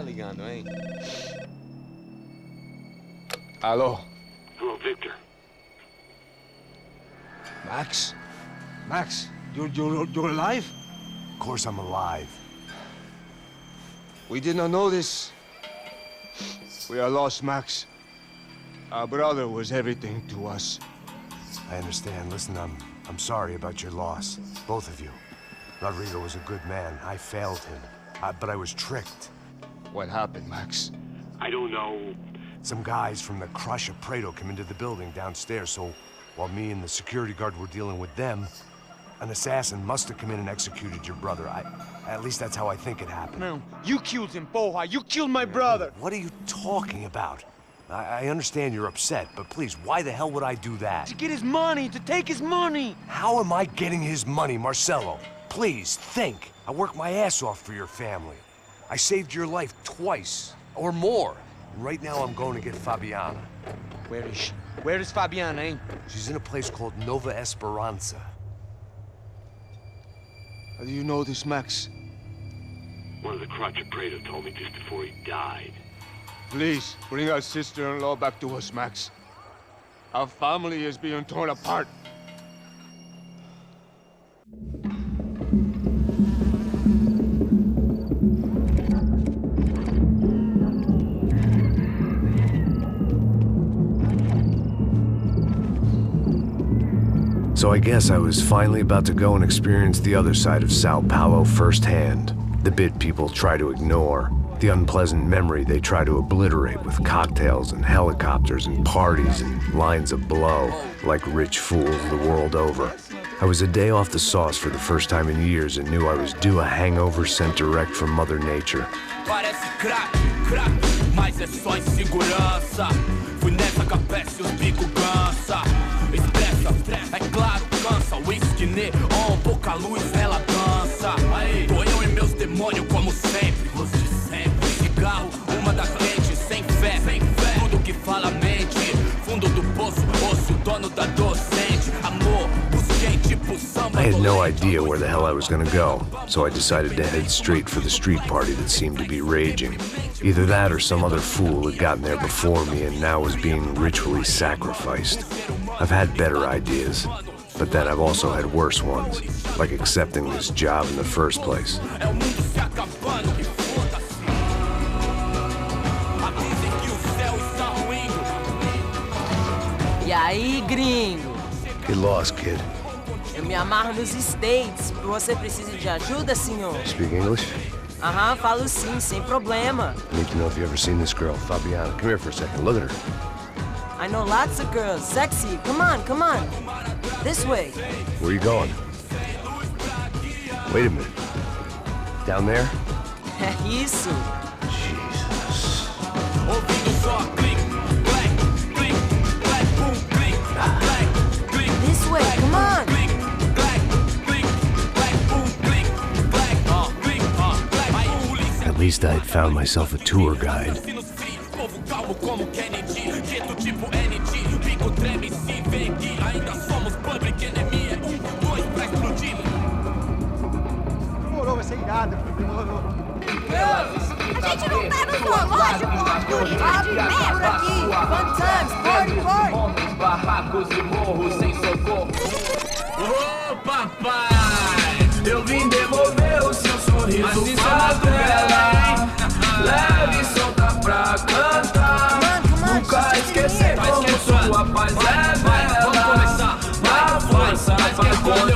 tá ligando, hein? Alô? Hello, Victor. Max? Max, you're alive? Of course I'm alive. We did not know this. We are lost, Max. Our brother was everything to us. I understand. Listen, I'm sorry about your loss. Both of you. Rodrigo was a good man. I failed him. But I was tricked. What happened, Max? I don't know. Some guys from the Crush of Prado came into the building downstairs, so while me and the security guard were dealing with them, an assassin must have come in and executed your brother. At least that's how I think it happened. No, you killed him, Porra. You killed my brother. What are you talking about? I understand you're upset, but please, why the hell would I do that? To get his money, to take his money. How am I getting his money, Marcelo? Please, think. I worked my ass off for your family. I saved your life twice, or more. Right now, I'm going to get Fabiana. Where is she? Where is Fabiana, eh? She's in a place called Nova Esperanza. How do you know this, Max? One of the Crotch of Prado told me just before he died. Please, bring our sister-in-law back to us, Max. Our family is being torn apart. So I guess I was finally about to go and experience the other side of Sao Paulo firsthand. The bit people try to ignore. The unpleasant memory they try to obliterate with cocktails and helicopters and parties and lines of blow, like rich fools the world over. I was a day off the sauce for the first time in years and knew I was due a hangover sent direct from Mother Nature. Parece crack, mas é só insegurança. Fui nessa capeste, os bico cansa. Expressa, é claro, cansa. Whisky, neon, pouca luz, ela dança. Tô eu e meus demônios como sempre. Você sempre. Cigarro, uma da frente, sem fé. Tudo que fala mente. Fundo do poço, osso, dono da docente. Amor, busquei tipo samba. I had no idea where the hell I was gonna go, so I decided to head straight for the street party that seemed to be raging. Either that or some other fool had gotten there before me and now was being ritually sacrificed. I've had better ideas, but then I've also had worse ones, like accepting this job in the first place. E aí, gringo? Get lost, kid. Eu me amarro nos States. Você precisa de ajuda, senhor? Speak English? Aham, falo sim, sem problema. I need to know if you've ever seen this girl, Fabiana. Come here for a second. Look at her. I know lots of girls. Sexy. Come on, come on. This way. Where are you going? Wait a minute. Down there? É isso. Jesus. This way, come on. At least I had found myself a tour guide. Demorou, vai ser irado. Demorou. A gente não tá no zoológico, turismo por aqui. Fun times, party, party. Homens, barracos e morros sem socorro. Ô, papai, eu vim devolver o seu sorriso favela. Leve e solta pra cantar. Nunca esquecer como sua paz é bela. Na força,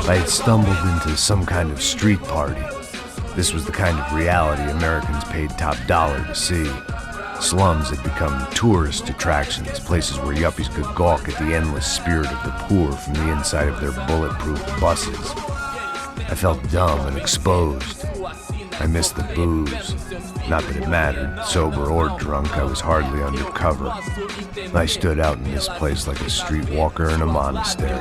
I had stumbled into some kind of street party. This was the kind of reality Americans paid top dollar to see. Slums had become tourist attractions, places where yuppies could gawk at the endless spirit of the poor from the inside of their bulletproof buses. I felt dumb and exposed. I missed the booze. Not that it mattered. Sober or drunk, I was hardly undercover. I stood out in this place like a streetwalker in a monastery.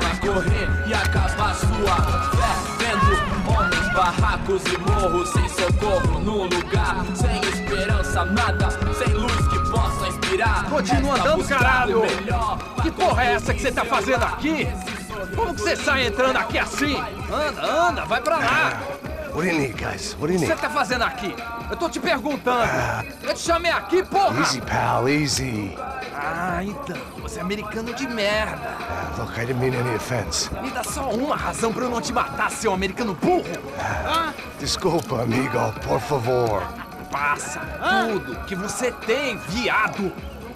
Barracos e morros sem socorro num lugar sem esperança, nada, sem luz que possa inspirar. Continua andando, caralho! Que porra é essa que você tá fazendo aqui? Como que você sai entrando aqui assim? Anda, anda, vai pra lá! What do you need, guys? What do you O que need? você tá fazendo aqui? Eu tô te perguntando. Eu te chamei aqui, porra! Easy, pal, easy. Ah, então, você é americano de merda. Look, I didn't mean any offense. Me dá só uma razão pra eu não te matar, seu americano burro. Desculpa, amigo, por favor. Passa tudo que você tem, viado.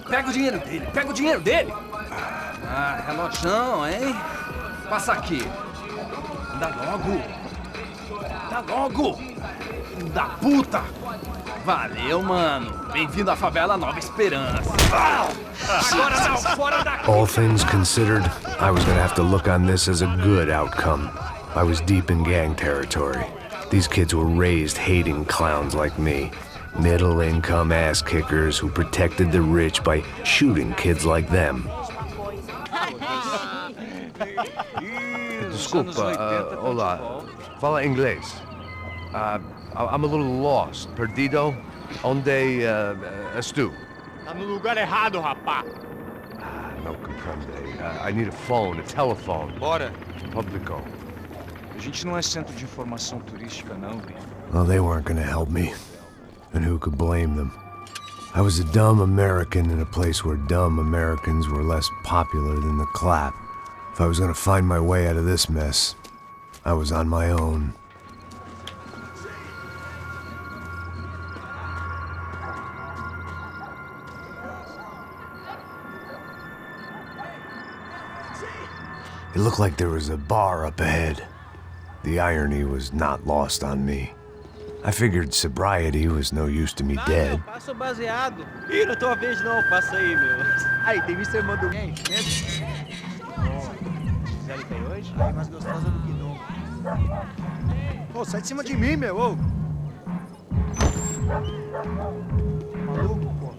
Pega o dinheiro dele, pega o dinheiro dele. Ah, relojão, hein? Passa aqui. Dá logo. Dá logo. Filho da puta. Valeu, mano. Bem-vindo à favela Nova Esperança. Agora não, fora daqui. All things considered, I was gonna have to look on this as a good outcome. I was deep in gang territory. These kids were raised hating clowns like me. Middle-income ass-kickers who protected the rich by shooting kids like them. Desculpa, olá. Fala inglês. I'm a little lost. Perdido? Onde estou? Tá no lugar errado, rapá. Não compreende. I need a phone, a telephone. Bora. Publico. A gente não é centro de informação turística, não, Brito. Well, they weren't gonna help me. And who could blame them? I was a dumb American in a place where dumb Americans were less popular than the clap. If I was gonna find my way out of this mess, I was on my own. It looked like there was a bar up ahead. The irony was not lost on me. I figured sobriety was no use to me dead. Passa o baseado. Ih, não é tua vez não, passa aí, meu. Aí, tem visto a irmã do Payne? Gisele tem hoje? Aí, mais gostosa do que nunca. Pô, sai de cima de mim, meu, ô. Maluco, pô.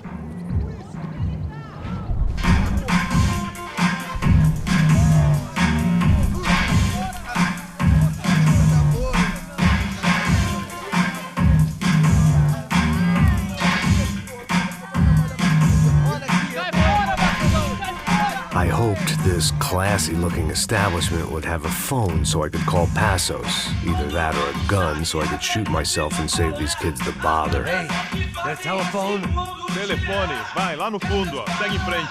I hoped this classy-looking establishment would have a phone so I could call Passos. Either that or a gun so I could shoot myself and save these kids the bother. Hey, got a telephone? Telefone, vai, lá no fundo, ó. Segue em frente.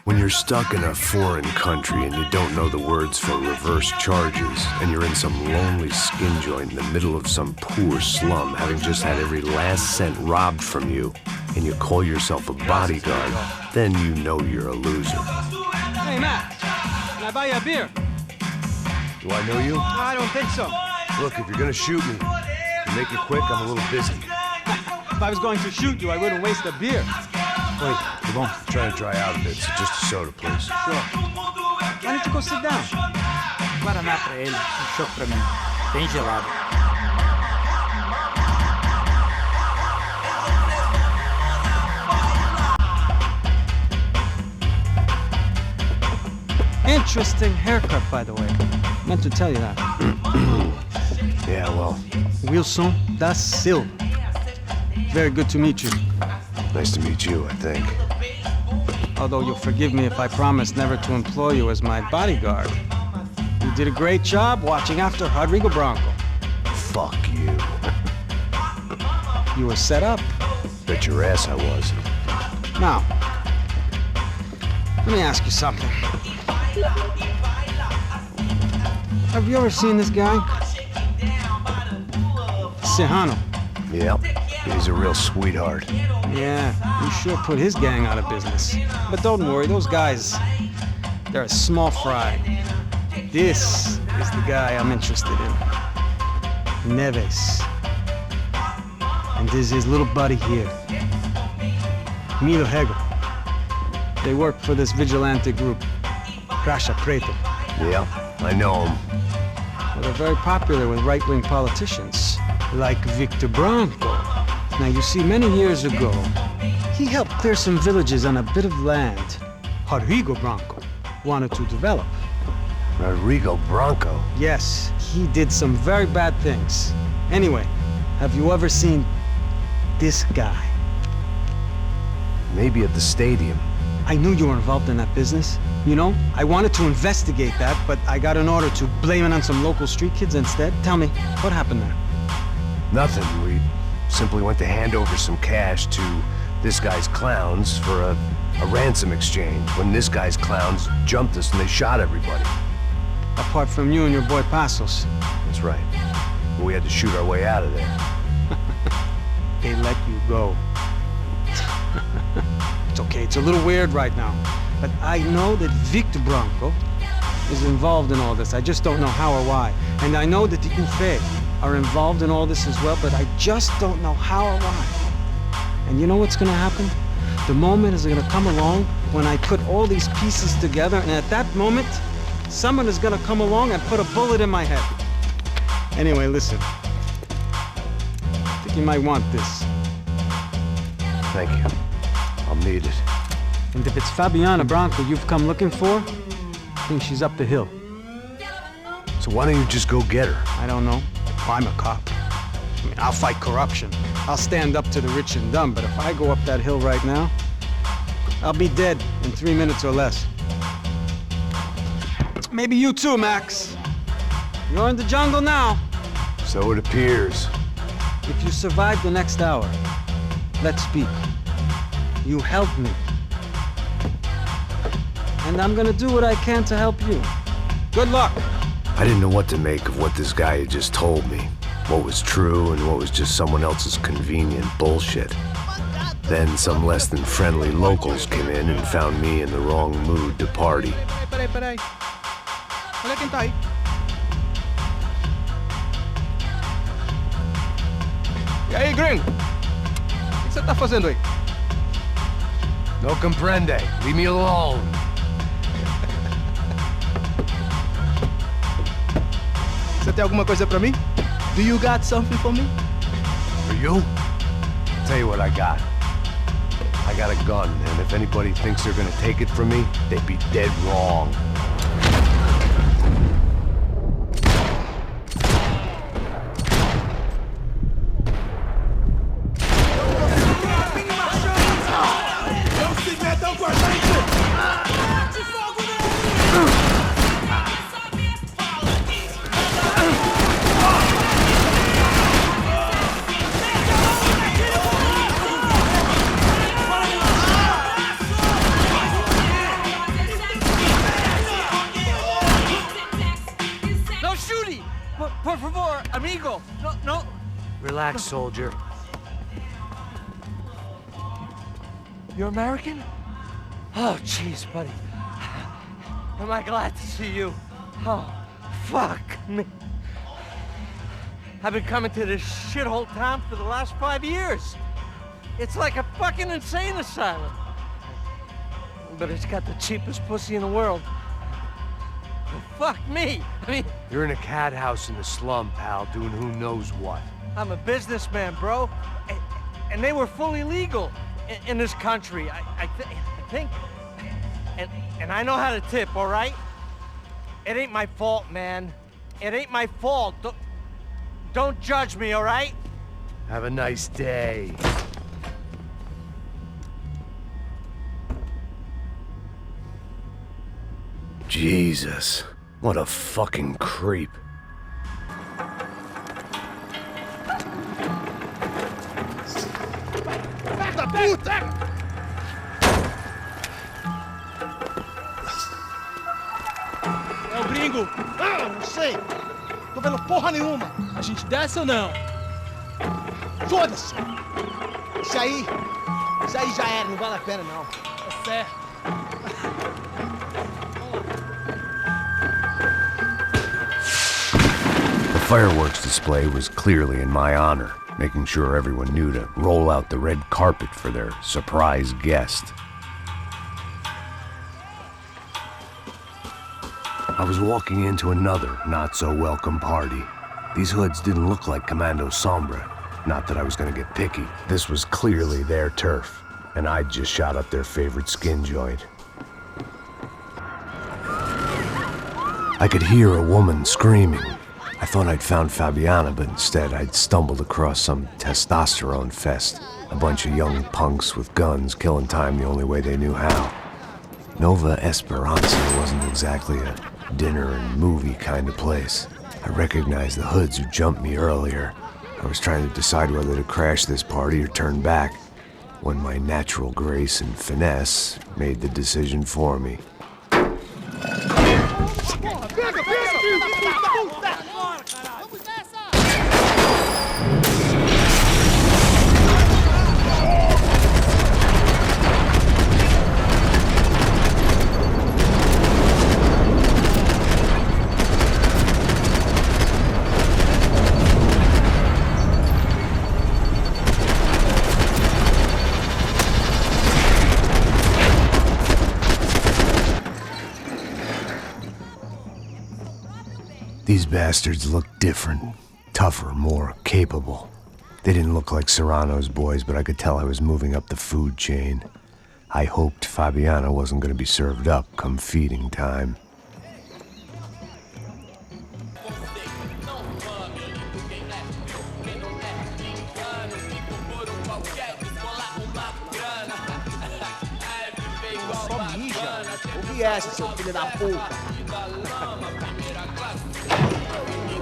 When you're stuck in a foreign country and you don't know the words for reverse charges, and you're in some lonely skin joint in the middle of some poor slum, having just had every last cent robbed from you, and you call yourself a bodyguard, then you know you're a loser. Hey, Matt. Can I buy you a beer? Do I know you? I don't think so. Look, if you're gonna shoot me, to make it quick, I'm a little busy. If I was going to shoot you, I wouldn't waste a beer. Wait, come on. I'm trying to dry out a bit, so just a soda, please. Sure. Why don't you go sit down? Guaraná pra ele, chopp pra mim. Bem gelado. Interesting haircut, by the way. Meant to tell you that. Yeah, well, Wilson da Silva. Very good to meet you. nice to meet you, I think. Although you'll forgive me if I promise never to employ you as my bodyguard. You did a great job watching after Rodrigo Bronco. Fuck you. You were set up. Bet your ass I was. Now, let me ask you something. Have you ever seen this guy? Serrano. Yep, he's a real sweetheart. Yeah, you sure put his gang out of business. But don't worry, those guys, they're a small fry. This is the guy I'm interested in. Neves. And this is his little buddy here. Milo Hegel. They work for this vigilante group, Crasha Preto. Yeah, I know him. Well, they're very popular with right-wing politicians, like Victor Bronco. Now, you see, many years ago, he helped clear some villages on a bit of land Rodrigo Bronco wanted to develop. Rodrigo Bronco? Yes, he did some very bad things. Anyway, have you ever seen this guy? Maybe at the stadium. I knew you were involved in that business. You know, I wanted to investigate that, but I got an order to blame it on some local street kids instead. Tell me, what happened there? Nothing. We simply went to hand over some cash to this guy's clowns for a ransom exchange when this guy's clowns jumped us and they shot everybody. Apart from you and your boy Passos. That's right. We had to shoot our way out of there. They let you go. It's okay, it's a little weird right now. But I know that Victor Branco is involved in all this. I just don't know how or why. And I know that the UFE are involved in all this as well, but I just don't know how or why. And you know what's gonna happen? The moment is gonna come along when I put all these pieces together, and at that moment, someone is gonna come along and put a bullet in my head. Anyway, listen. I think you might want this. Thank you. I'll need it. And if it's Fabiana Branco you've come looking for, I think she's up the hill. So why don't you just go get her? I don't know. I'm a cop. I mean, I'll fight corruption. I'll stand up to the rich and dumb, but if I go up that hill right now, I'll be dead in 3 minutes or less. Maybe you too, Max. You're in the jungle now. So it appears. If you survive the next hour, let's speak. You help me. And I'm gonna do what I can to help you. Good luck. I didn't know what to make of what this guy had just told me. What was true and what was just someone else's convenient bullshit. Then some less than friendly locals came in and found me in the wrong mood to party. Peraí. Olha quem tá aí. E aí, gringo? O que você tá fazendo aí? No comprende. Leave me alone. Você tem alguma coisa pra mim? Do you got something for me? For you? I'll tell you what I got. I got a gun, and if anybody thinks they're gonna take it from me, they'd be dead wrong. Por favor, amigo. No. Relax, soldier. You're American? Oh, jeez, buddy. Am I glad to see you? Oh, fuck me. I've been coming to this shithole town for the last 5 years. It's like a fucking insane asylum. But it's got the cheapest pussy in the world. Fuck me. I mean... You're in a cat house in the slum, pal, doing who knows what. I'm a businessman, bro. And they were fully legal in this country. I think... And I know how to tip, all right? It ain't my fault, man. It ain't my fault. Don't judge me, all right? Have a nice day. Jesus, what a fucking creep. Da puta! É o gringo! Ah, não sei! Tô vendo porra nenhuma! A gente desce ou não? Foda-se! Isso aí já era, não vale a pena não. Tá certo. The fireworks display was clearly in my honor, making sure everyone knew to roll out the red carpet for their surprise guest. I was walking into another not-so-welcome party. These hoods didn't look like Commando Sombra. Not that I was gonna get picky. This was clearly their turf, and I'd just shot up their favorite skin joint. I could hear a woman screaming. I thought I'd found Fabiana, but instead I'd stumbled across some testosterone fest. A bunch of young punks with guns killing time the only way they knew how. Nova Esperanza wasn't exactly a dinner and movie kind of place. I recognized the hoods who jumped me earlier. I was trying to decide whether to crash this party or turn back, when my natural grace and finesse made the decision for me. These bastards looked different, tougher, more capable. They didn't look like Serrano's boys, but I could tell I was moving up the food chain. I hoped Fabiana wasn't going to be served up come feeding time. Só mija. Ouvi essa, seu filho da puta.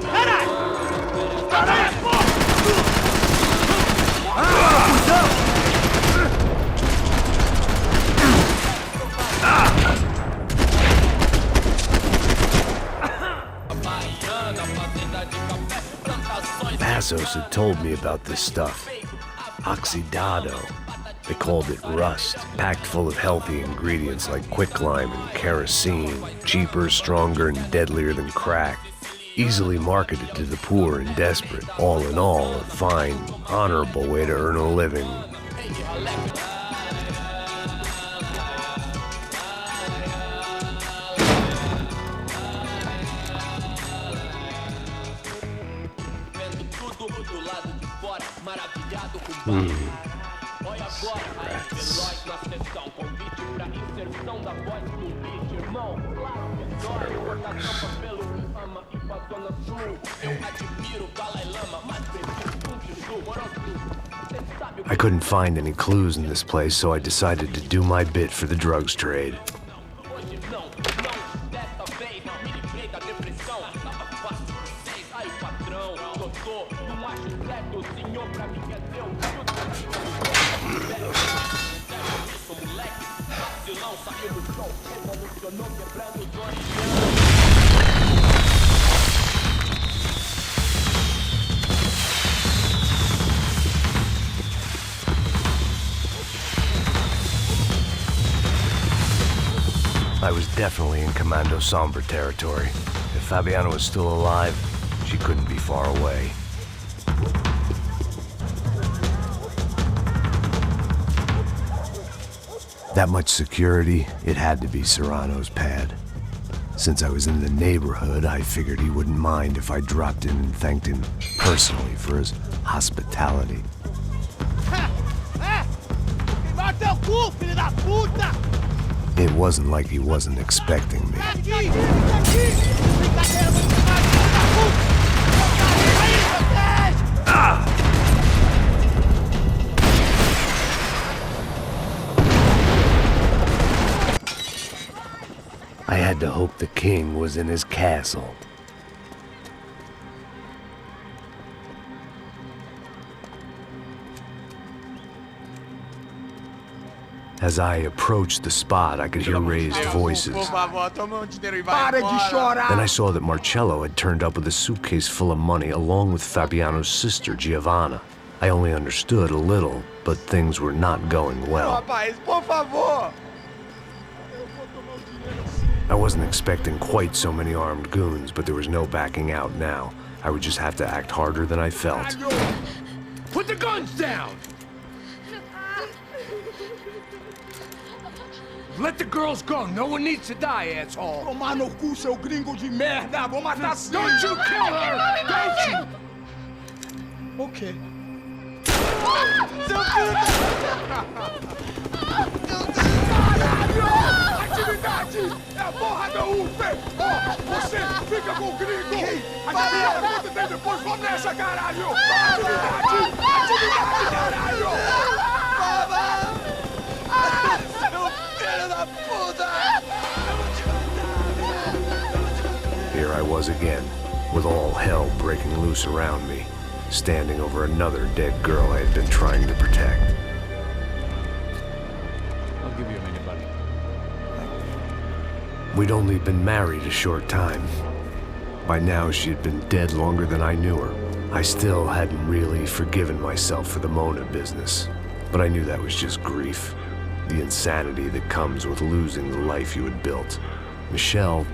Caralho! Caralho, porra! Passos had told me about this stuff. Oxidado. They called it rust, packed full of healthy ingredients like quicklime and kerosene, cheaper, stronger, and deadlier than crack. Easily marketed to the poor and desperate. All in all, a fine, honorable way to earn a living. I couldn't find any clues in this place, so I decided to do my bit for the drugs trade. I was definitely in Commando Sombra territory. If Fabiana was still alive, she couldn't be far away. That much security, it had to be Serrano's pad. Since I was in the neighborhood, I figured he wouldn't mind if I dropped in and thanked him personally for his hospitality. It wasn't like he wasn't expecting me. I had to hope the king was in his castle. As I approached the spot, I could hear raised voices. Then I saw that Marcello had turned up with a suitcase full of money along with Fabiano's sister, Giovanna. I only understood a little, but things were not going well. I wasn't expecting quite so many armed goons, but there was no backing out now. I would just have to act harder than I felt. Put the guns down! Let the girls go. No one needs to die, asshole. Tomar no cu, seu gringo de merda. Vou matar sim. Don't you kill her! Don't you? Ok. Seu filho da... Caralho! Atividade! É a porra da UP! Ó, você fica com o gringo! A galera conta tem depois, vamos nessa, caralho! Atividade! Atividade, caralho! Here I was again, with all hell breaking loose around me. standing over another dead girl I had been trying to protect. I'll give you a minute, buddy. We'd only been married a short time. By now, she had been dead longer than I knew her. I still hadn't really forgiven myself for the Mona business, but I knew that was just grief. The insanity that comes with losing the life you had built. Michelle,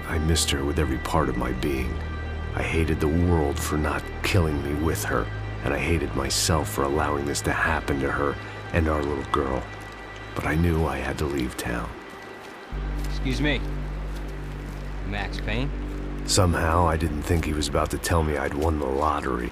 I missed her with every part of my being. I hated the world for not killing me with her, and I hated myself for allowing this to happen to her and our little girl. But I knew I had to leave town. Excuse me. Max Payne? Somehow, I didn't think he was about to tell me I'd won the lottery.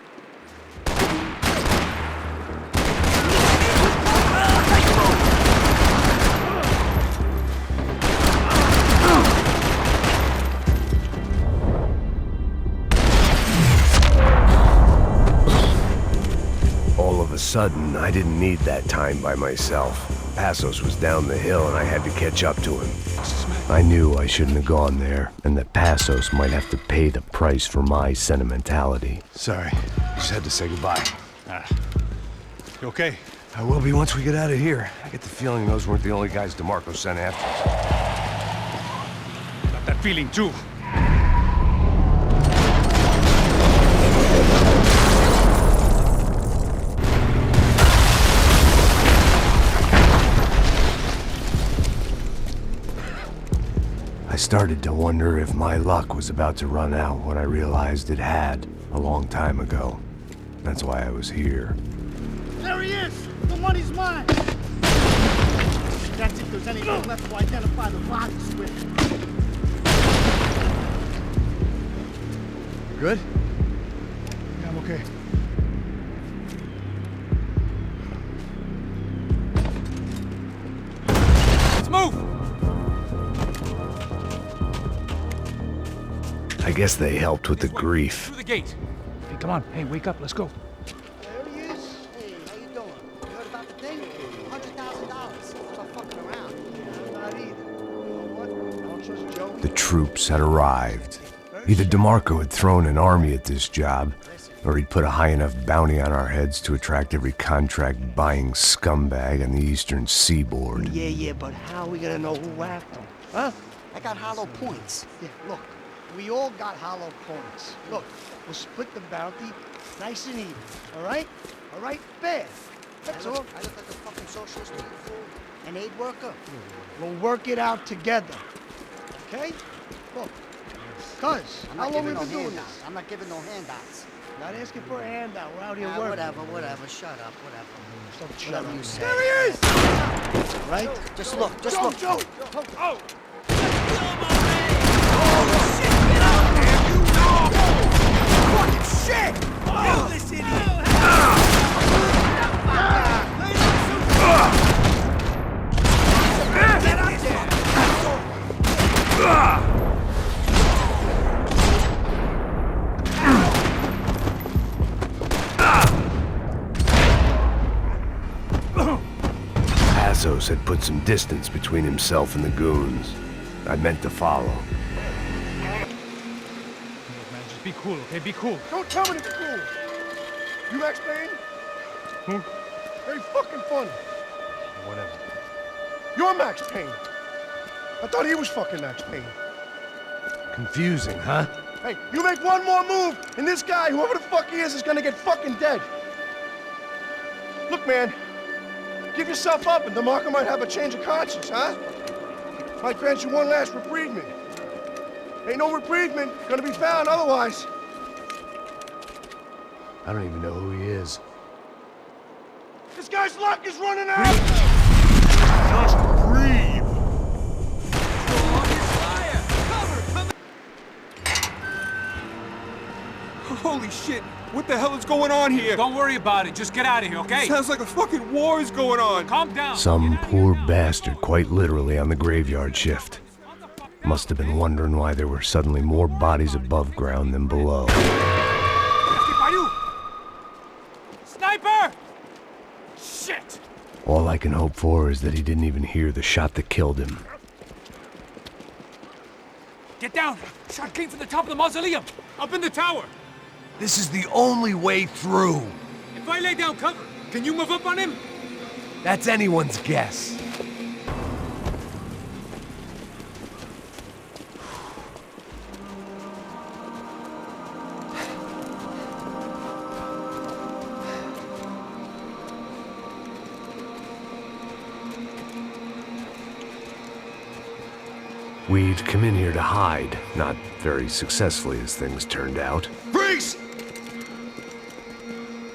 All of a sudden, I didn't need that time by myself. Passos was down the hill and I had to catch up to him. I knew I shouldn't have gone there, and that Passos might have to pay the price for my sentimentality. Sorry, just had to say goodbye. You okay? I will be once we get out of here. I get the feeling those weren't the only guys DeMarco sent after us. Got that feeling too. I started to wonder if my luck was about to run out when I realized it had, a long time ago. That's why I was here. There he is! The money's mine! That's if there's anything left to identify the bodies with. You good? Yeah, I'm okay. Let's move! I guess they helped with the grief. Through the gate. Hey, come on. Hey, wake up. Let's go. There he is. Hey, how you doing? You heard about the thing? $100,000. Stop fucking around. Yeah, not either. You know what? I don't trust Joey. The troops had arrived. Either DeMarco had thrown an army at this job, or he'd put a high enough bounty on our heads to attract every contract-buying scumbag on the eastern seaboard. Yeah, but how are we gonna know who whacked him? Huh? I got hollow points. Yeah, look. We all got hollow points. Look, we'll split the bounty nice and even, all right? All right, fair. That's all. I look like a fucking socialist fool, an aid worker. We'll work it out together, okay? Look, cuz, how long have we been doing this? I'm not giving no handouts. Not asking for a handout. We're out here working. Whatever. Shut up, whatever. Don't shut up. You say. There he is! Right? Just look, look. Joey! Oh! Shit! Oh, this idiot! Get up there! Passos had put some distance between himself and the goons. I meant to follow. Be cool, okay? Be cool. Don't tell me to be cool. You Max Payne? Who? Very fucking funny. Whatever. You're Max Payne. I thought he was fucking Max Payne. Confusing, huh? Hey, you make one more move, and this guy, whoever the fuck he is gonna get fucking dead. Look, man. Give yourself up, and DeMarco might have a change of conscience, huh? Might grant you one last reprievement. Ain't no reprievement gonna be found otherwise. I don't even know who he is. This guy's luck is running out! Just breathe! Holy shit! What the hell is going on here? Don't worry about it. Just get out of here, okay? Sounds like a fucking war is going on. Calm down. Some poor bastard, quite literally, on the graveyard shift. Must have been wondering why there were suddenly more bodies above ground than below. Sniper! Shit! All I can hope for is that he didn't even hear the shot that killed him. Get down! Shot came from the top of the mausoleum! Up in the tower! This is the only way through. If I lay down cover, can you move up on him? That's anyone's guess. We'd come in here to hide, not very successfully as things turned out. Freeze!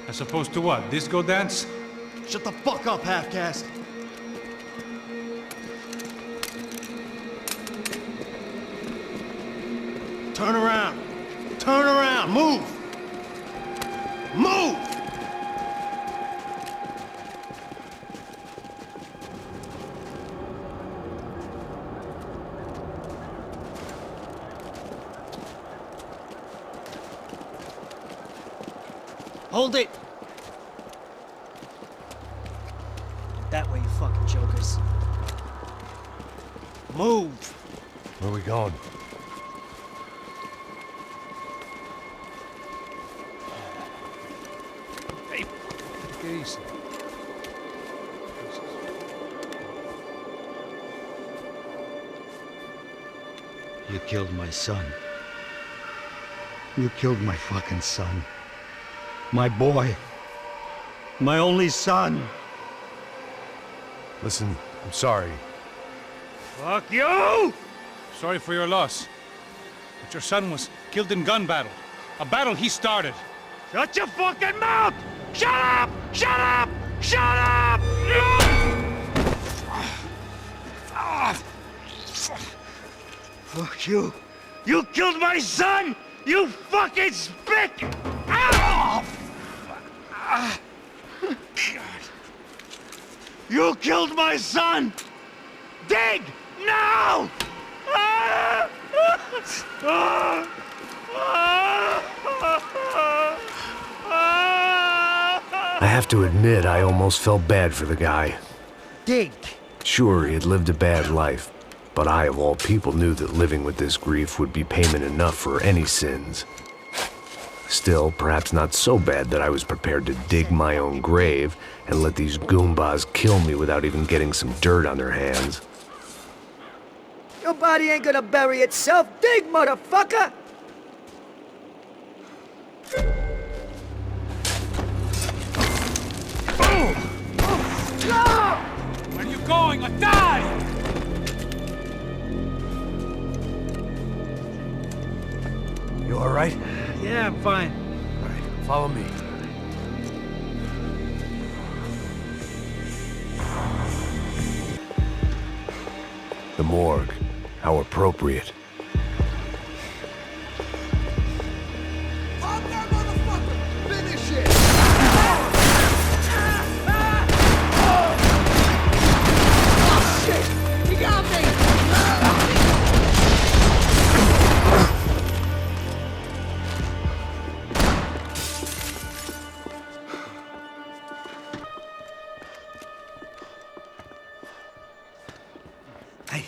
As opposed to what? Disco dance? Shut the fuck up, half-caste. Turn around. Turn around. Move. Move! Hold it! That way, you fucking jokers. Move! Where are we going? Hey, take it easy. You killed my son. You killed my fucking son. My boy. My only son. Listen, I'm sorry. Fuck you! Sorry for your loss. But your son was killed in gun battle. A battle he started. Shut your fucking mouth! Shut up! Shut up! Shut up! Fuck you. You killed my son! You fucking spick! Ow! You killed my son! Dig! Now! I have to admit, I almost felt bad for the guy. Dig! Sure, he had lived a bad life, but I, of all people, knew that living with this grief would be payment enough for any sins. Still, perhaps not so bad that I was prepared to dig my own grave and let these Goombas kill me without even getting some dirt on their hands. Your body ain't gonna bury itself. Dig, motherfucker! Where are you going? I die! You all right? Yeah, I'm fine. All right, follow me. The morgue. How appropriate. Pop that motherfucker! Finish it! Oh, shit! He got me! Hey,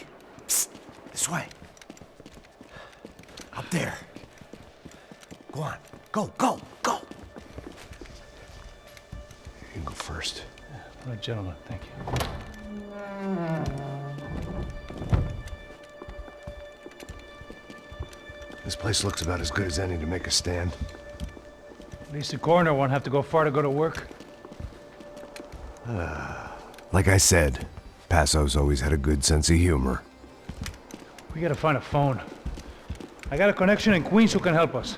psst, this way. Up there. Go on, go, go, go. You can go first. All right, gentlemen, thank you. This place looks about as good as any to make a stand. At least the coroner won't have to go far to go to work. Like I said, Passo's always had a good sense of humor. We gotta find a phone. I got a connection in Queens who can help us.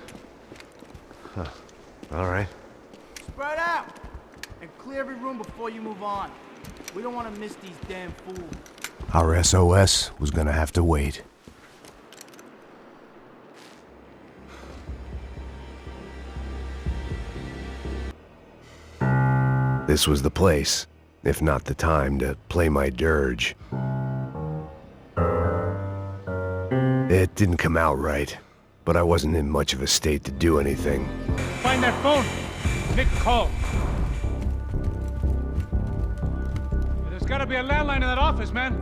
Huh. All right. Spread out! And clear every room before you move on. We don't want to miss these damn fools. Our SOS was gonna have to wait. This was the place, if not the time, to play my dirge. It didn't come out right, but I wasn't in much of a state to do anything. Find that phone! Nick called. There's gotta be a landline in that office, man.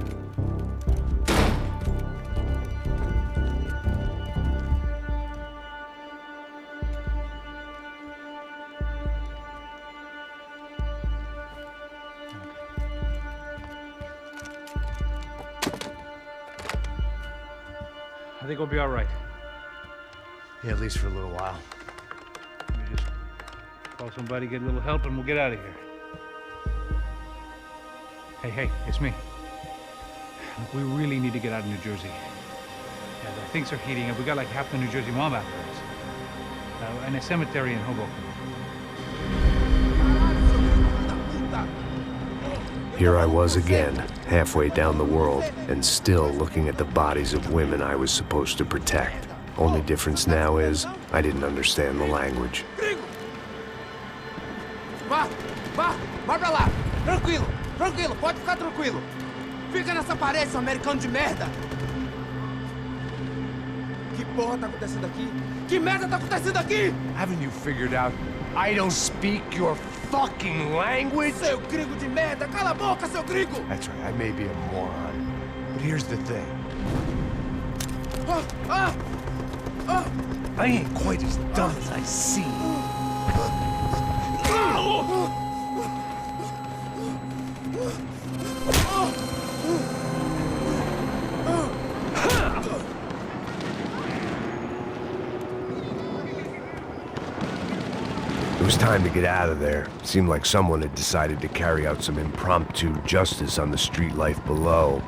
think we'll be all right. Yeah, at least for a little while. Let me just call somebody, get a little help, and we'll get out of here. Hey, it's me. Look, we really need to get out of New Jersey. Yeah, things are heating up. We got like half the New Jersey mob after us. And a cemetery in Hoboken. Here I was again, halfway down the world, and still looking at the bodies of women I was supposed to protect. Only difference now is, I didn't understand the language. Vai pra lá! Tranquilo, pode ficar tranquilo. Fica nessa parede, seu americano de merda! Que porra tá acontecendo aqui? Que merda tá acontecendo aqui? Haven't you figured out I don't speak your fucking language? Seu gringo de merda! Cala a boca, seu gringo! That's right, I may be a moron, but here's the thing. I ain't quite as dumb as I seem. It was time to get out of there. Seemed like someone had decided to carry out some impromptu justice on the street life below.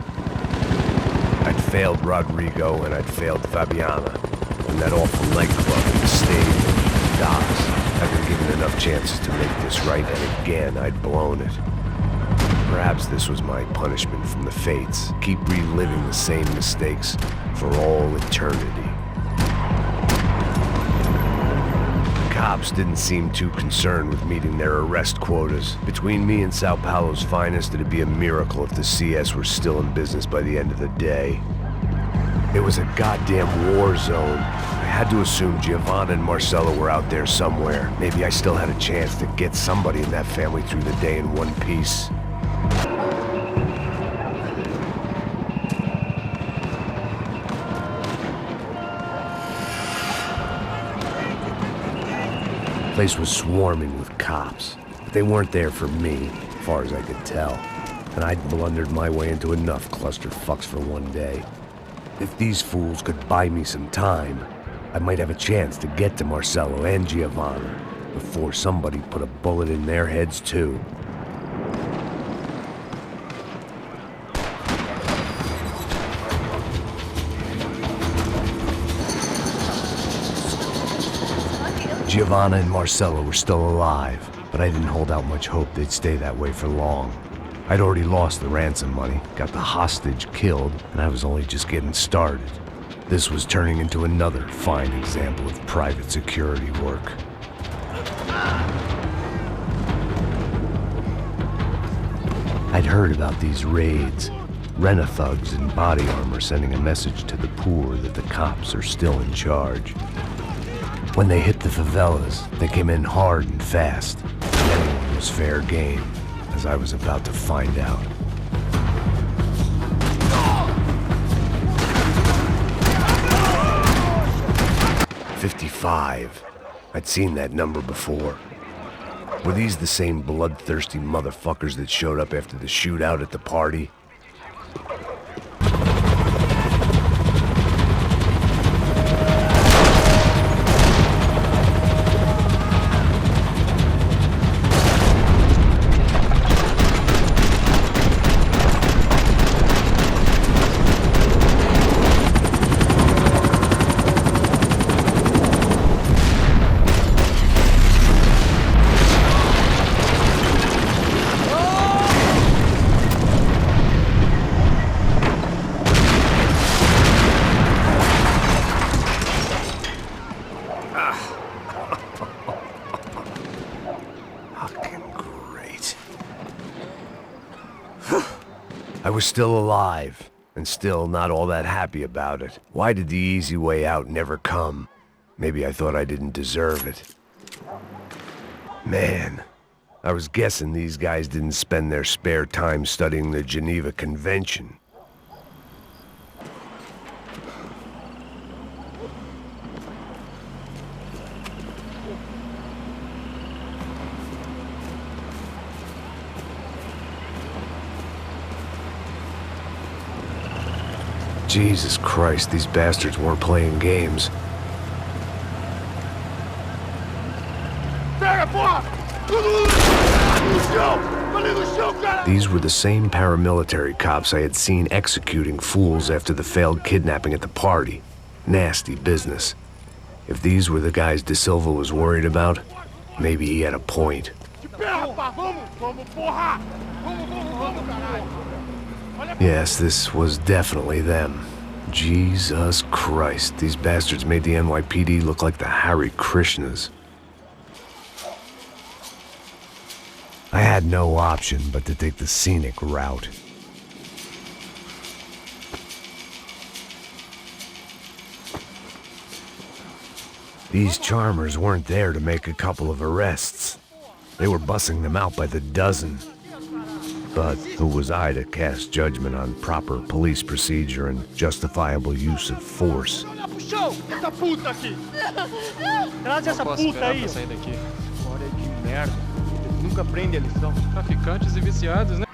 I'd failed Rodrigo and I'd failed Fabiana. And that awful nightclub and the stage and docks. I'd been given enough chances to make this right, and again I'd blown it. Perhaps this was my punishment from the fates. Keep reliving the same mistakes for all eternity. Cops didn't seem too concerned with meeting their arrest quotas. Between me and Sao Paulo's finest, it'd be a miracle if the CS were still in business by the end of the day. It was a goddamn war zone. I had to assume Giovanna and Marcelo were out there somewhere. Maybe I still had a chance to get somebody in that family through the day in one piece. The place was swarming with cops, but they weren't there for me, as far as I could tell. And I'd blundered my way into enough clusterfucks for one day. If these fools could buy me some time, I might have a chance to get to Marcelo and Giovanna before somebody put a bullet in their heads too. Giovanna and Marcelo were still alive, but I didn't hold out much hope they'd stay that way for long. I'd already lost the ransom money, got the hostage killed, and I was only just getting started. This was turning into another fine example of private security work. I'd heard about these raids. Rent-a-thugs in body armor sending a message to the poor that the cops are still in charge. When they hit the favelas, they came in hard and fast. And anyone was fair game, as I was about to find out. "55. I'd seen that number before. Were these the same bloodthirsty motherfuckers that showed up after the shootout at the party? I was still alive, and still not all that happy about it. Why did the easy way out never come? Maybe I thought I didn't deserve it. Man, I was guessing these guys didn't spend their spare time studying the Geneva Convention. Jesus Christ, these bastards weren't playing games. These were the same paramilitary cops I had seen executing fools after the failed kidnapping at the party. Nasty business. If these were the guys De Silva was worried about, maybe he had a point. Yes, this was definitely them. Jesus Christ, these bastards made the NYPD look like the Hare Krishnas. I had no option but to take the scenic route. These charmers weren't there to make a couple of arrests. They were bussing them out by the dozen. But who was I to cast judgment on proper police procedure and justifiable use of force? Traz essa puta aí. Hora de merda. Nunca aprende a lição. Traficantes e viciados, né?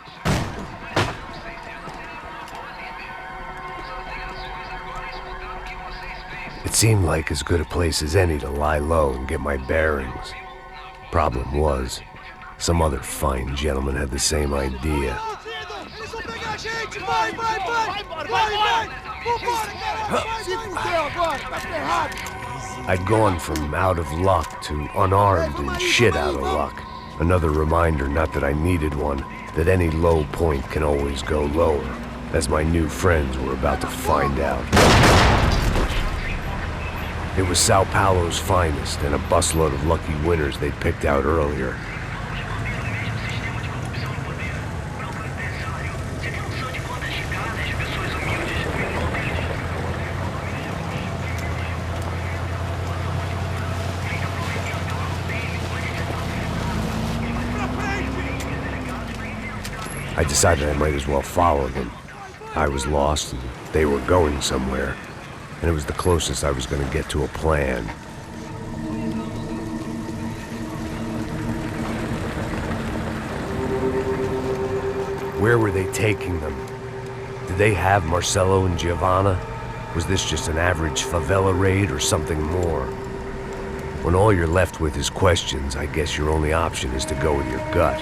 It seemed like as good a place as any to lie low and get my bearings. Problem was, some other fine gentleman had the same idea. I'd gone from out of luck to unarmed and shit out of luck. Another reminder, not that I needed one, that any low point can always go lower, as my new friends were about to find out. It was Sao Paulo's finest and a busload of lucky winners they'd picked out earlier. I decided I might as well follow them. I was lost and they were going somewhere, and it was the closest I was going to get to a plan. Where were they taking them? Did they have Marcelo and Giovanna? Was this just an average favela raid or something more? When all you're left with is questions, I guess your only option is to go with your gut.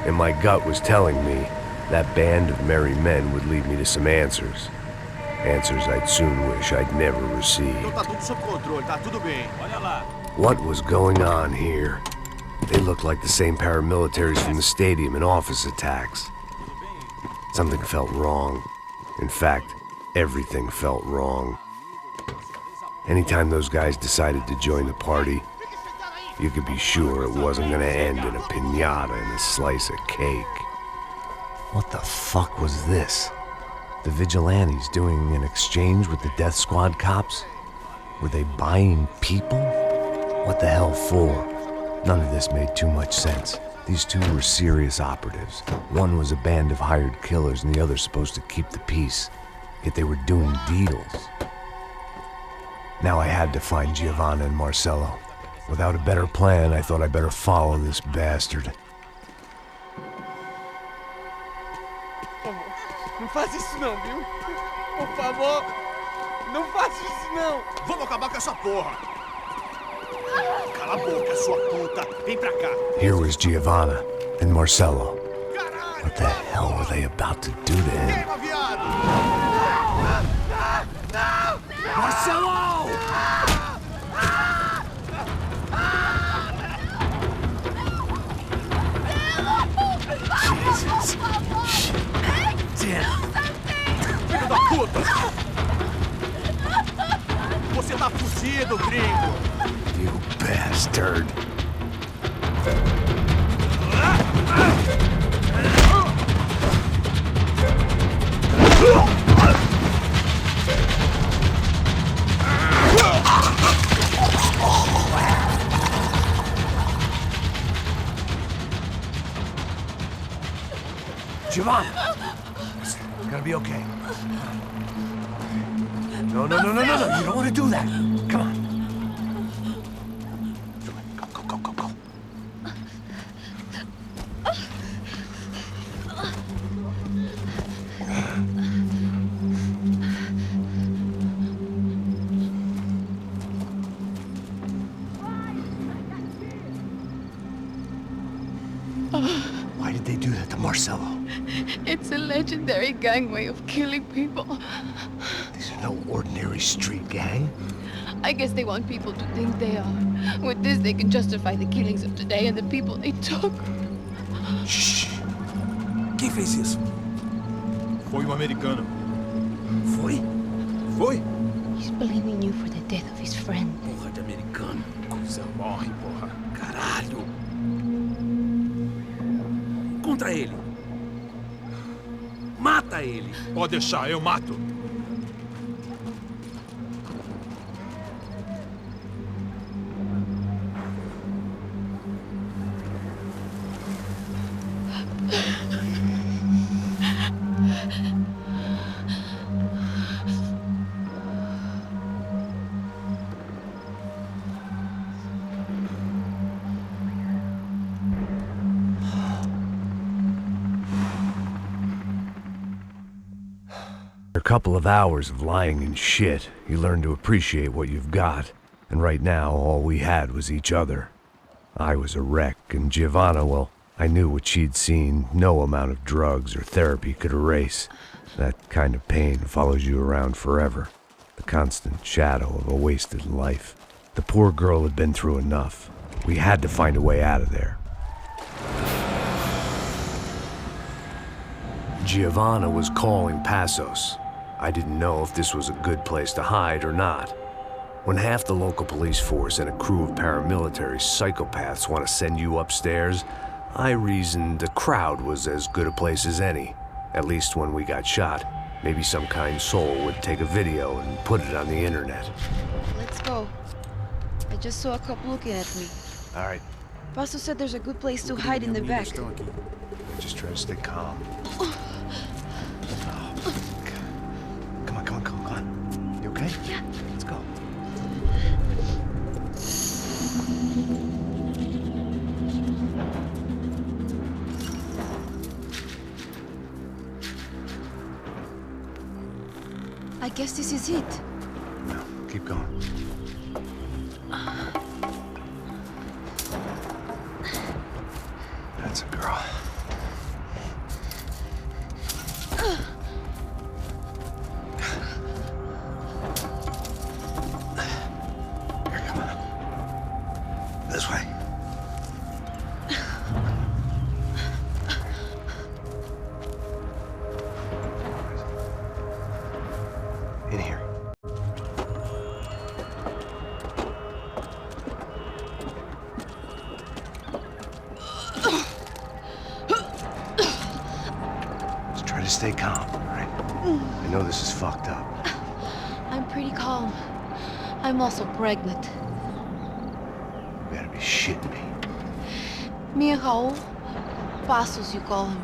And my gut was telling me that band of merry men would lead me to some answers. Answers I'd soon wish I'd never received. What was going on here? They looked like the same paramilitaries from the stadium in office attacks. Something felt wrong. In fact, everything felt wrong. Anytime those guys decided to join the party, you could be sure it wasn't gonna end in a piñata and a slice of cake. What the fuck was this? The vigilantes doing an exchange with the death squad cops? Were they buying people? What the hell for? None of this made too much sense. These two were serious operatives. One was a band of hired killers and the other supposed to keep the peace. Yet they were doing deals. Now I had to find Giovanna and Marcelo. Without a better plan, I thought I'd better follow this bastard. Não faz isso não, viu? Por favor, não faz isso não. Vamos acabar com essa porra. Cala a boca, sua puta. Vem pra cá. Here was Giovanna and Marcelo. What the hell were they about to do to him? Marcelo! Jesus. Damn. Filho da puta! Você tá fugido, gringo! You bastard. Giovanna! It's gonna be okay. No. You don't want to do that. Come on. Go. Why did they do that to Marcelo? It's a legendary gang way of killing people. These are no ordinary street gang. I guess they want people to think they are. With this, they can justify the killings of today and the people they took. Shh. Quem fez isso? Foi americano. Foi? Foi? He's blaming you for the death of his friend. Porra de americano. Coisa morre, porra. Caralho. Contra ele. Mata ele. Pode deixar, eu mato. A couple of hours of lying in shit, you learn to appreciate what you've got. And right now, all we had was each other. I was a wreck, and Giovanna, well, I knew what she'd seen no amount of drugs or therapy could erase. That kind of pain follows you around forever. The constant shadow of a wasted life. The poor girl had been through enough. We had to find a way out of there. Giovanna was calling Passos. I didn't know if this was a good place to hide or not. When half the local police force and a crew of paramilitary psychopaths want to send you upstairs, I reasoned a crowd was as good a place as any. At least when we got shot, maybe some kind soul would take a video and put it on the internet. Let's go. I just saw a couple looking at me. All right. Passos said there's a good place to hide in the back. Just try to stay calm. Come on. You okay? Yeah. Let's go. I guess this is it. No, keep going. That's a girl. Here, come on. This way. In here. Just try to stay calm, all right? I know this is fucked up. I'm pretty calm. I'm also pregnant. You gotta be shitting me. Me and Raul, Passos you call him.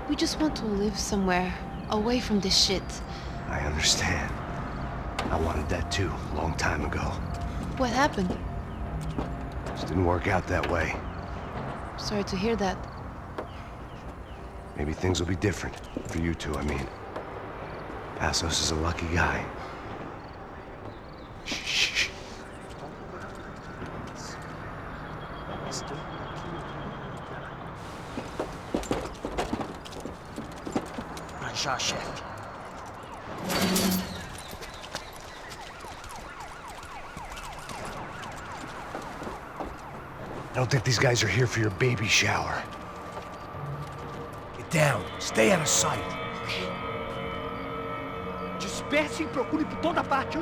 We just want to live somewhere, away from this shit. I understand. I wanted that too, a long time ago. What happened? Just didn't work out that way. Sorry to hear that. Maybe things will be different. For you two, I mean. Passos is a lucky guy. Shh. Já, chefe. I don't think these guys are here for your baby shower. Get down. Stay out of sight. Disperse e procure por toda parte.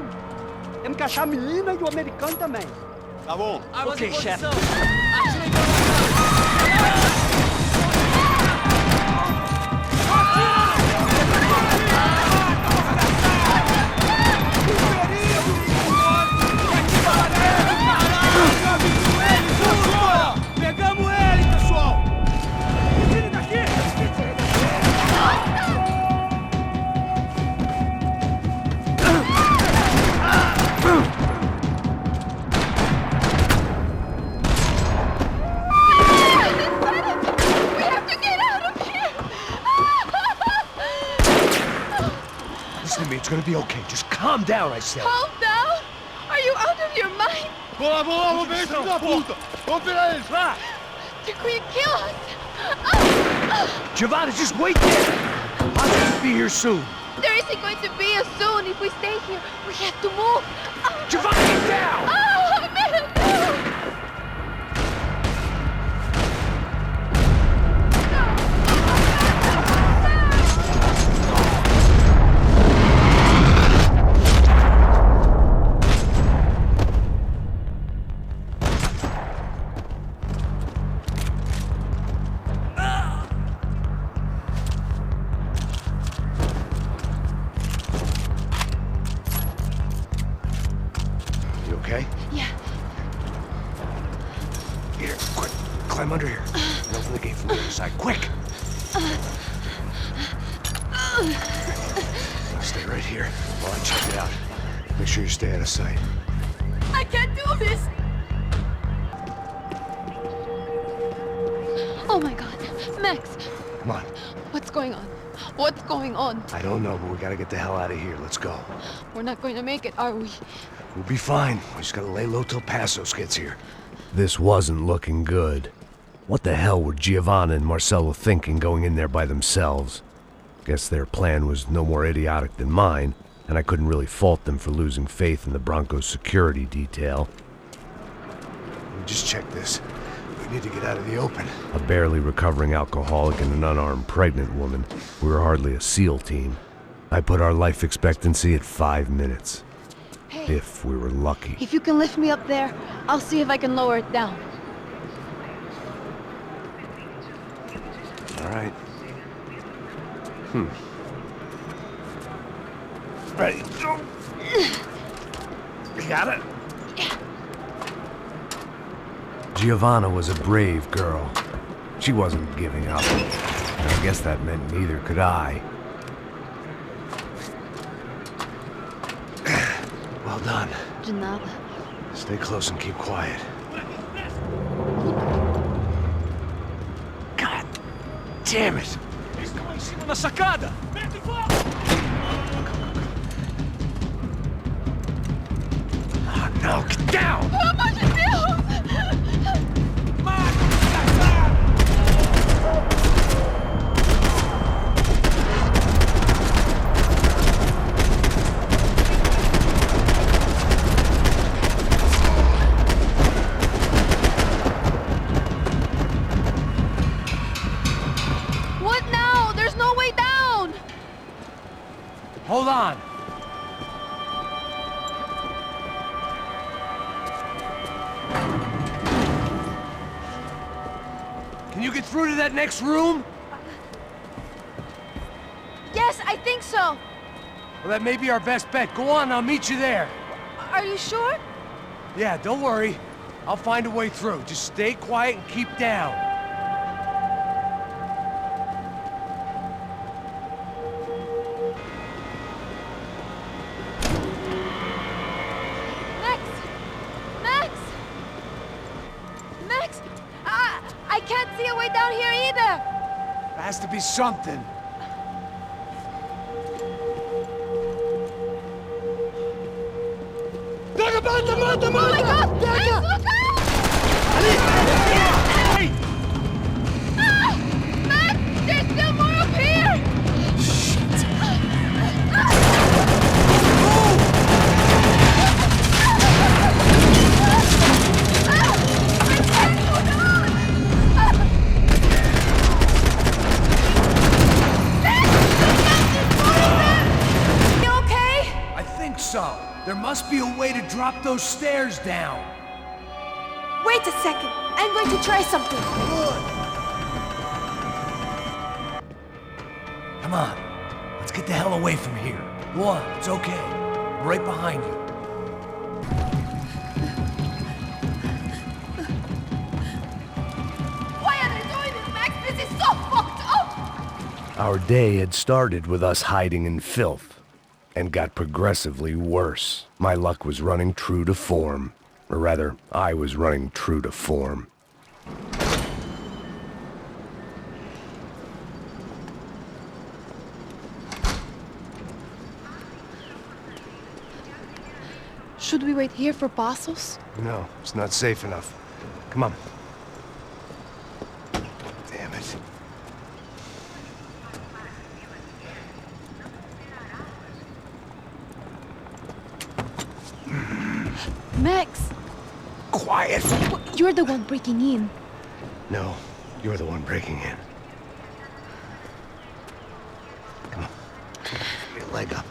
Temos que achar a menina e o americano também. Tá bom. Ok, chefe. Pegamos ele, pessoal! Tire daqui! We have to get out of here! Listen to me, it's gonna be okay. Just calm down, I said. Calm down? Are you out of your mind? Vamos, vamos ver filho da puta! Vamos pegar eles, vai! They're going to kill us! Giovanna, just wait there! I'll have to be here soon. There isn't going to be a soon if we stay here. We have to move. Giovanna, get down! Man, no! Okay? Yeah. Here, quick. Climb under here. And open the gate from the other side. Quick! Stay right here while I check it out. Make sure you stay out of sight. I can't do this! Oh my god. Max! Come on. What's going on? What's going on? I don't know, but we gotta get the hell out of here. Let's go. We're not going to make it, are we? We'll be fine. We just gotta lay low till Passos gets here. This wasn't looking good. What the hell were Giovanna and Marcello thinking going in there by themselves? Guess their plan was no more idiotic than mine, and I couldn't really fault them for losing faith in the Broncos security detail. Let me just check this. We need to get out of the open. A barely recovering alcoholic and an unarmed pregnant woman. We were hardly a SEAL team. I put our life expectancy at 5 minutes. Hey, if we were lucky. if you can lift me up there, I'll see if I can lower it down. All right. Ready? Go. You got it? Yeah. Giovanna was a brave girl. She wasn't giving up. And I guess that meant neither could I. Well done. De nada. Stay close and keep quiet. God damn it! Estão em cima da sacada! Oh, no, get down! Pelo amor de Deus! What now? There's no way down! Hold on. Can you get through to that next room? Yes, I think so. Well, that may be our best bet. Go on, I'll meet you there. Are you sure? Yeah, don't worry. I'll find a way through. Just stay quiet and keep down. Max! Max! Max! I can't see a way down here either! There has to be something. Oh my god! Max, look out! Max! There's still more up here! You okay? I think so. There must be a way to drop those stairs down. Wait a second. I'm going to try something. Come on. Let's get the hell away from here. Go on, it's okay. I'm right behind you. Why are they doing this, Max? This is so fucked up! Our day had started with us hiding in filth, and got progressively worse. My luck was running true to form. Or rather, I was running true to form. Should we wait here for Passos? No, it's not safe enough. Come on. Max! Quiet! You're the one breaking in. No, you're the one breaking in. Come on. Get your leg up.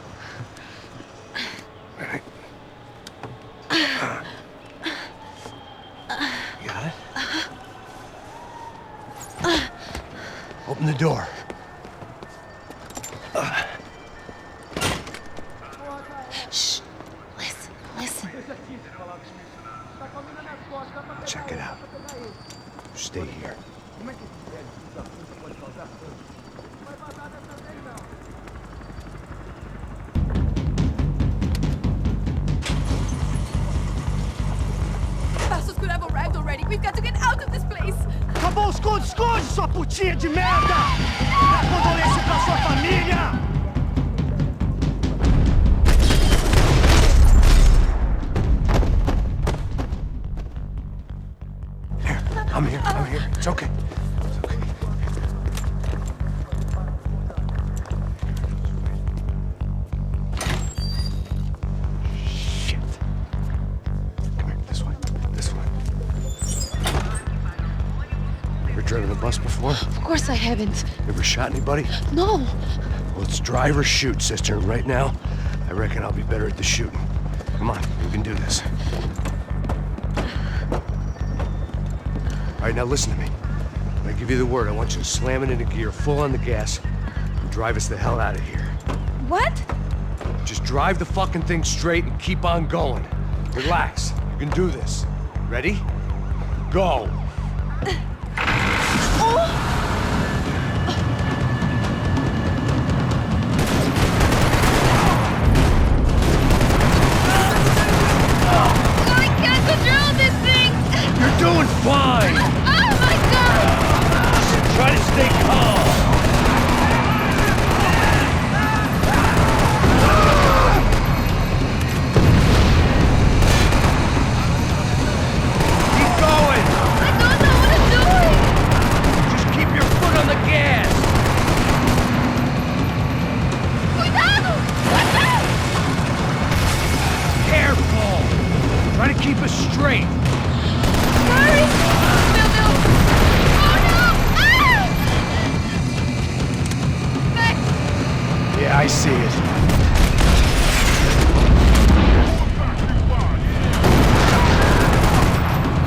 All right. You got it? Open the door. Shh. Listen, listen. Check it out. Stay here. Passos could have arrived already. We've got to get out of this place. Acabou os esconde, sua putinha de merda! Dá condolência pra sua família! I'm here. It's okay. It's okay. Shit. Come here, this way. Ever driven a bus before? Of course I haven't. Ever shot anybody? No. Well, it's drive or shoot, sister. And right now, I reckon I'll be better at the shooting. Come on, we can do this. All right, now listen to me. When I give you the word, I want you to slam it into gear, full on the gas, and drive us the hell out of here. What? Just drive the fucking thing straight and keep on going. Relax. You can do this. Ready? Go. I can't control this thing! You're doing fine! Oh my god! Try to stay calm. Keep going! I don't know what I'm doing! Just keep your foot on the gas! Cuidado! Watch out! Careful! Try to keep us straight. Hurry! No, no! Oh no! Ah! Max! Yeah, I see it.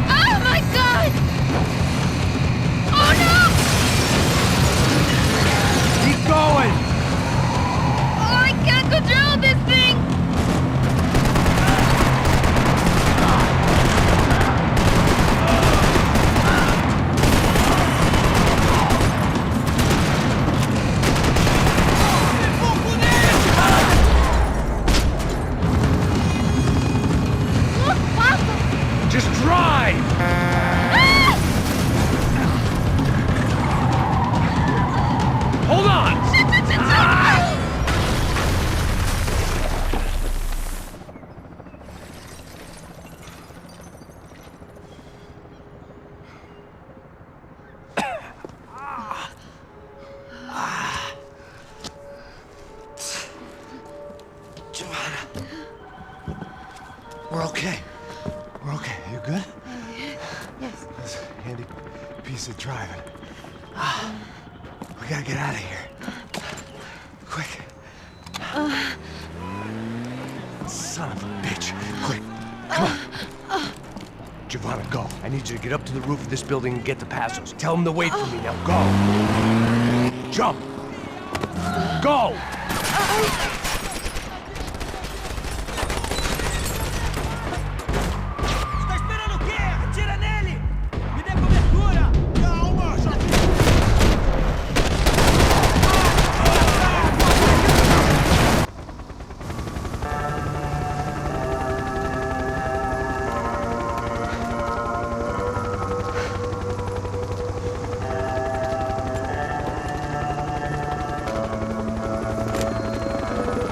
Oh my god! Oh no! Keep going! Oh, I can't control this thing! Just drive! Hold on! We're okay. We're okay. You good? Yes. That's a handy piece of driving. We gotta get out of here. Quick. Son of a bitch. Quick. Come on. Giovanna, go. I need you to get up to the roof of this building and get the Passos. Tell them to wait for me. Now go. Jump. Go.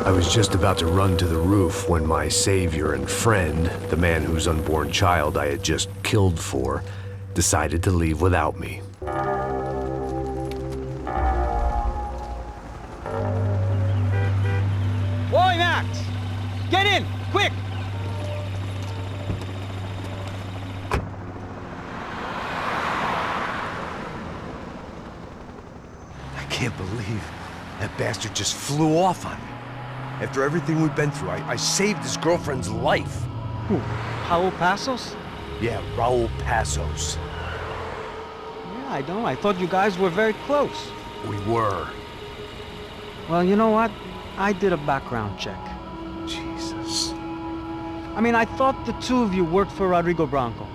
I was just about to run to the roof when my savior and friend, the man whose unborn child I had just killed for, decided to leave without me. Oi, Max! Get in, quick! can't believe that bastard just flew off on me. After everything we've been through, I saved his girlfriend's life. Who? Raul Passos? Yeah, Raul Passos. Yeah, I know. I thought you guys were very close. We were. Well, you know what? I did a background check. Jesus. I mean, I thought the two of you worked for Rodrigo Branco.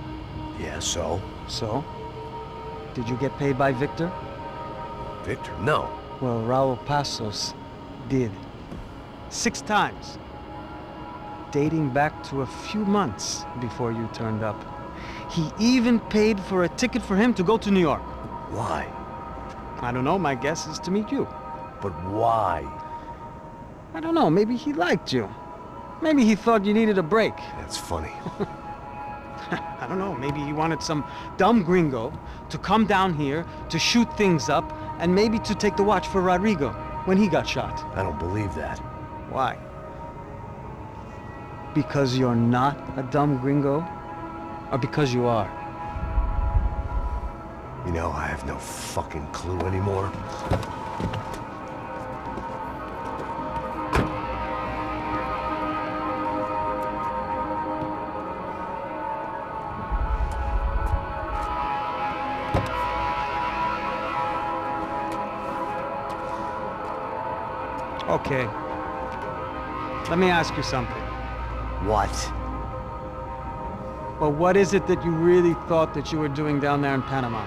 Yeah, so? So? Did you get paid by Victor? Victor? No. Well, Raul Passos did. 6 times. Dating back to a few months before you turned up. He even paid for a ticket for him to go to New York. Why? I don't know. My guess is to meet you. But why? I don't know. Maybe he liked you. Maybe he thought you needed a break. That's funny. I don't know. Maybe he wanted some dumb gringo to come down here to shoot things up and maybe to take the watch for Rodrigo when he got shot. I don't believe that. Why? Because you're not a dumb gringo? Or because you are? You know, I have no fucking clue anymore. Okay. Let me ask you something. What? Well, what is it that you really thought that you were doing down there in Panama?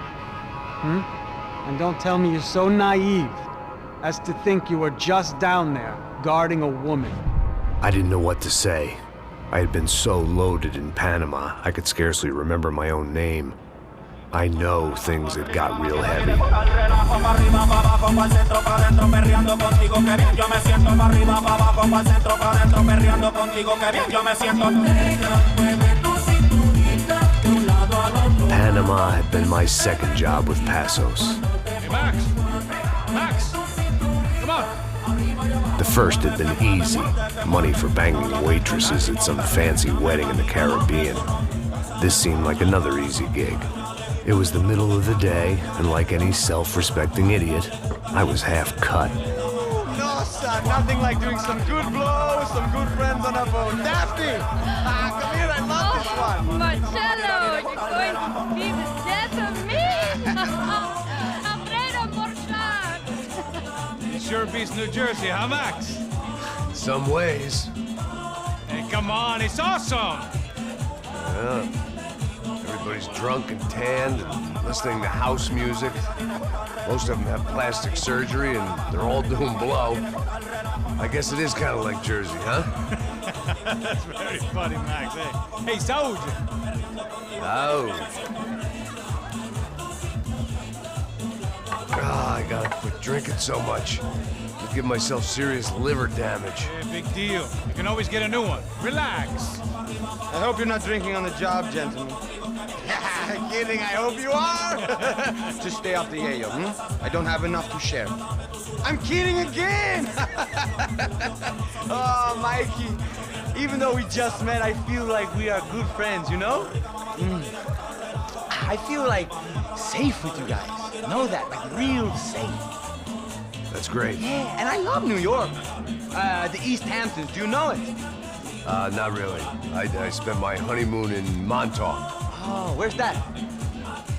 And don't tell me you're so naive as to think you were just down there guarding a woman. I didn't know what to say. I had been so loaded in Panama, I could scarcely remember my own name. I know things had got real heavy. Panama had been my second job with Passos. Hey, Max! Max! Come on! The first had been easy. Money for banging waitresses at some fancy wedding in the Caribbean. This seemed like another easy gig. It was the middle of the day, and like any self-respecting idiot, I was half cut. No, son, nothing like doing some good blows, some good friends on a boat. Daphne! Come here, I love this one. Marcello, you're going to be the death of me? Alfredo Borchardt. It sure beats New Jersey, huh, Max? Some ways. Hey, come on, it's awesome! Yeah. Everybody's drunk and tanned and listening to house music. Most of them have plastic surgery and they're all doing blow. I guess it is kind of like Jersey, huh? That's very funny, Max. Hey, Saúde! I gotta quit drinking so much. I'll give myself serious liver damage. Yeah, big deal. You can always get a new one. Relax. I hope you're not drinking on the job, gentlemen. Kidding, I hope you are. Just stay off the yayo, I don't have enough to share. I'm kidding again! Oh, Mikey, even though we just met, I feel like we are good friends, you know? I feel like safe with you guys. Know that, like real safe. That's great. Yeah, and I love New York. The East Hamptons, do you know it? Not really. I spent my honeymoon in Montauk. Oh, where's that?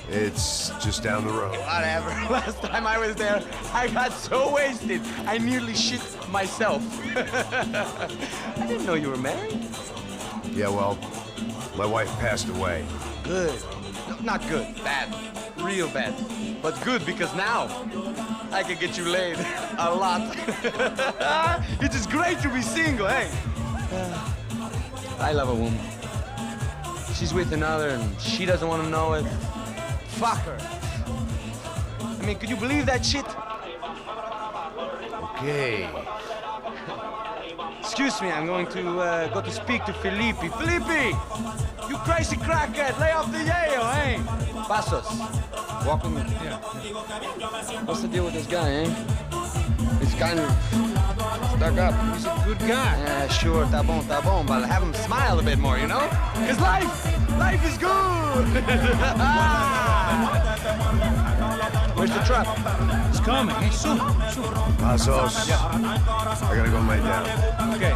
It's just down the road. Whatever. Last time I was there, I got so wasted, I nearly shit myself. I didn't know you were married. Yeah, well, my wife passed away. Good. No, not good. Bad. Real bad. But good because now I can get you laid a lot. It is great to be single, hey? I love a woman. She's with another and she doesn't want to know it. Fuck her. I mean, could you believe that shit? Okay. Excuse me, I'm going to go to speak to Felipe. Felipe! You crazy crackhead, lay off the yayo, eh? Passos, walk with me. Yeah. What's the deal with this guy, eh? He's kind of stuck up. He's a good guy. Yeah, sure, tá bom, but have him smile a bit more, you know? Because life is good! Where's the truck? It's coming, eh? Soon. Pasos. Yeah. I gotta go lay down. Okay.